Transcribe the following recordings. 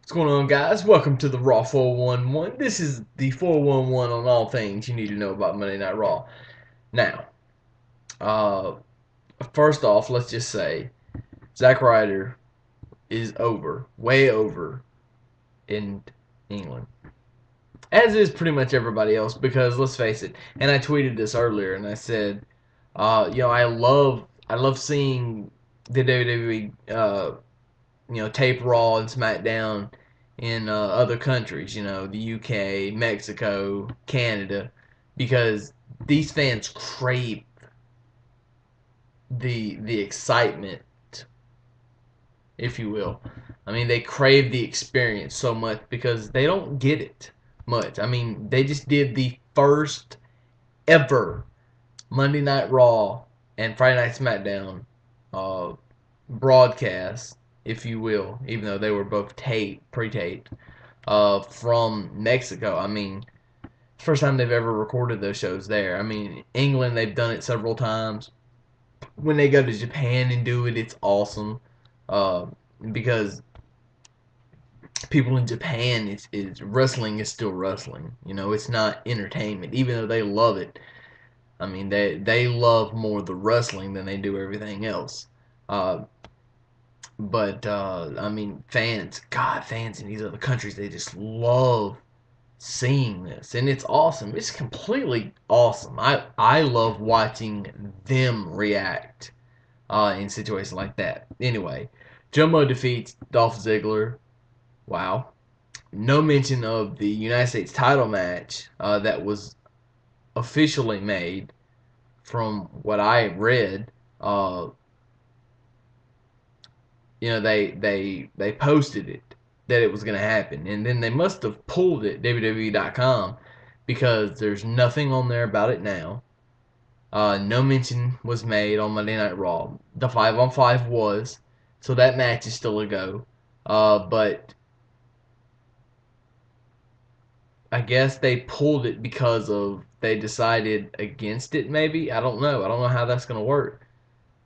What's going on, guys? Welcome to the Raw 411. This is the 411 on all things you need to know about Monday Night Raw. Now, uh, first off, let's just say Zack Ryder is over, way over in England, as is pretty much everybody else. Because let's face it, and I tweeted this earlier, and I said, I love seeing the WWE, tape Raw and SmackDown in other countries, the UK, Mexico, Canada, because these fans crave the excitement, if you will. I mean, they crave the experience so much because they don't get it much. I mean, they just did the first ever Monday Night Raw and Friday Night SmackDown uh, broadcast, if you will, even though they were both pre-taped, from Mexico. I mean, first time they've ever recorded those shows there. I mean, England, they've done it several times. When they go to Japan and do it, it's awesome, uh, because people in Japan, is wrestling is still wrestling. It's not entertainment, even though they love it. I mean, they love more the wrestling than they do everything else. Uh, but I mean, fans in these other countries, they just love seeing this, and it's awesome. It's completely awesome. I love watching them react in situations like that. Anyway, Jumbo defeats Dolph Ziggler. Wow. No mention of the United States title match that was officially made, from what I read. Uh, they posted it that it was going to happen, and then they must have pulled it WWE.com, because there's nothing on there about it now. No mention was made on Monday Night Raw. The 5-on-5 was, so that match is still a go. But I guess they pulled it because of they decided against it. Maybe, I don't know. I don't know how that's going to work.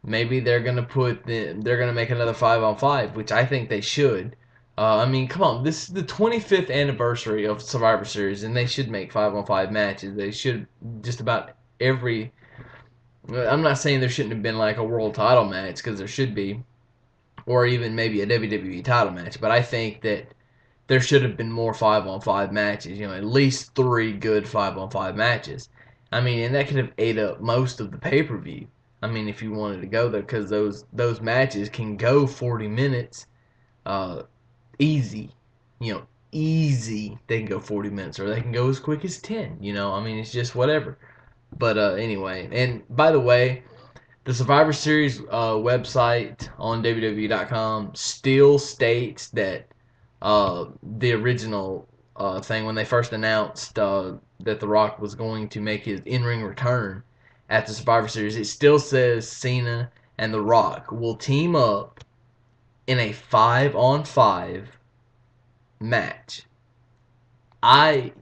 Maybe they're gonna make another 5-on-5, which I think they should. I mean, come on, this is the 25th anniversary of Survivor Series, and they should make 5-on-5 matches. They should just about every. I'm not saying there shouldn't have been like a world title match, because there should be, or even maybe a WWE title match. But I think that there should have been more 5-on-5 matches. At least three good 5-on-5 matches. I mean, and that could have ate up most of the pay-per-view. I mean, if you wanted to go there, because those matches can go 40 minutes, uh, easy. Easy. They can go 40 minutes, or they can go as quick as 10. I mean, it's just whatever. But anyway, and by the way, the Survivor Series website on WWE.com still states that the original thing, when they first announced that The Rock was going to make his in-ring return at the Survivor Series, it still says Cena and The Rock will team up in a 5-on-5 match.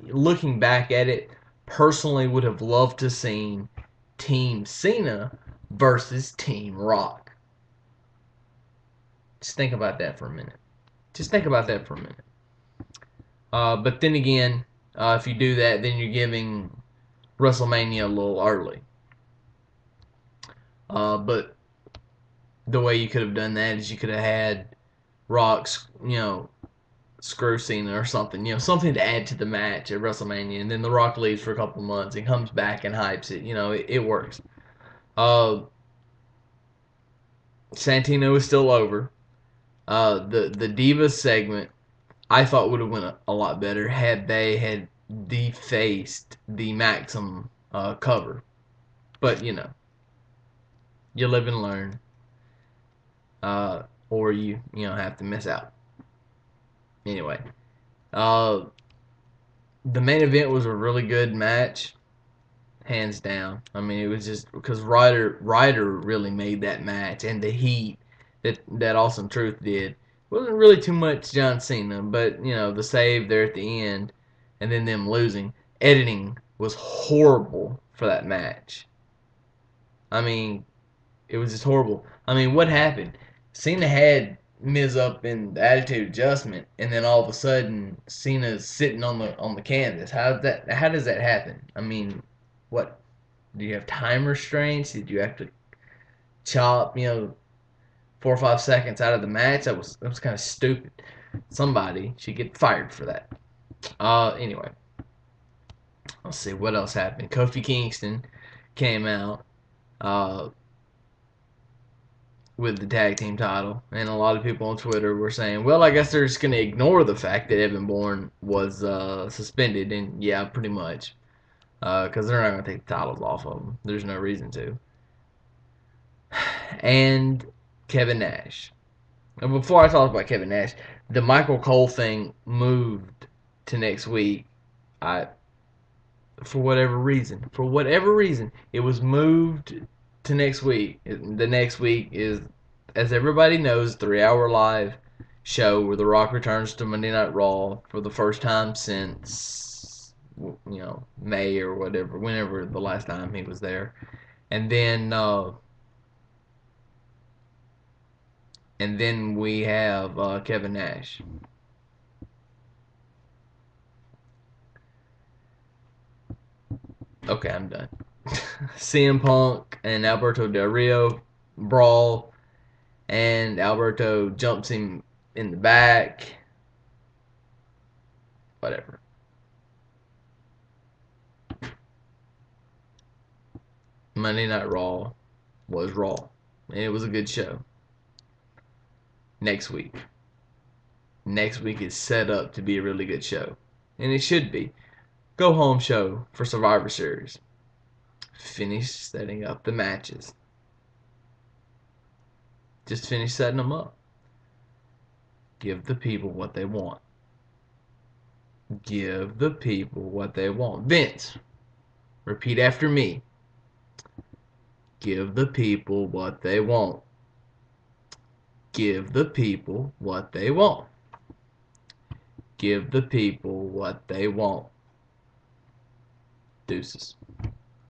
Looking back at it, personally would have loved to seen Team Cena versus Team Rock. Just think about that for a minute. Just think about that for a minute. But then again, if you do that, then you're giving WrestleMania a little early. But the way you could have done that is you could have had Rock's, screw Cena or something, something to add to the match at WrestleMania, and then The Rock leaves for a couple months and comes back and hypes it. It works. Santino is still over. The Divas segment, I thought, would have went a lot better had they had defaced the Maxim cover. But you live and learn, or you have to miss out. Anyway, uh, the main event was a really good match, hands down. I mean, it was just because Ryder really made that match, and the heat that Awesome Truth did. Wasn't really too much John Cena, but the save there at the end, and then them losing. Editing was horrible for that match. I mean, it was just horrible. I mean, what happened? Cena had Miz up in the attitude adjustment, and then all of a sudden Cena's sitting on the canvas. How does that happen? I mean, what, do you have time restraints? Did you have to chop 4 or 5 seconds out of the match? That was kind of stupid. Somebody should get fired for that. Anyway, let's see what else happened. Kofi Kingston came out with the tag team title, and a lot of people on Twitter were saying, "Well, I guess they're just going to ignore the fact that Evan Bourne was suspended," and yeah, pretty much, because they're not going to take the titles off of him. There's no reason to. And Kevin Nash. And before I talk about Kevin Nash, the Michael Cole thing moved to next week. I for whatever reason, it was moved to next week. The next week is, as everybody knows, 3 hour live show where The Rock returns to Monday Night Raw for the first time since May or whatever, whenever the last time he was there, and then we have Kevin Nash. Okay, I'm done. CM Punk and Alberto Del Rio brawl, and Alberto jumps him in the back. Whatever. Monday Night Raw was Raw, and it was a good show. Next week. Next week is set up to be a really good show, and it should be. Go home show for Survivor Series. Finish setting up the matches. Just finish setting them up. Give the people what they want. Give the people what they want. Vince, repeat after me. Give the people what they want. Give the people what they want. Give the people what they want. Deuces.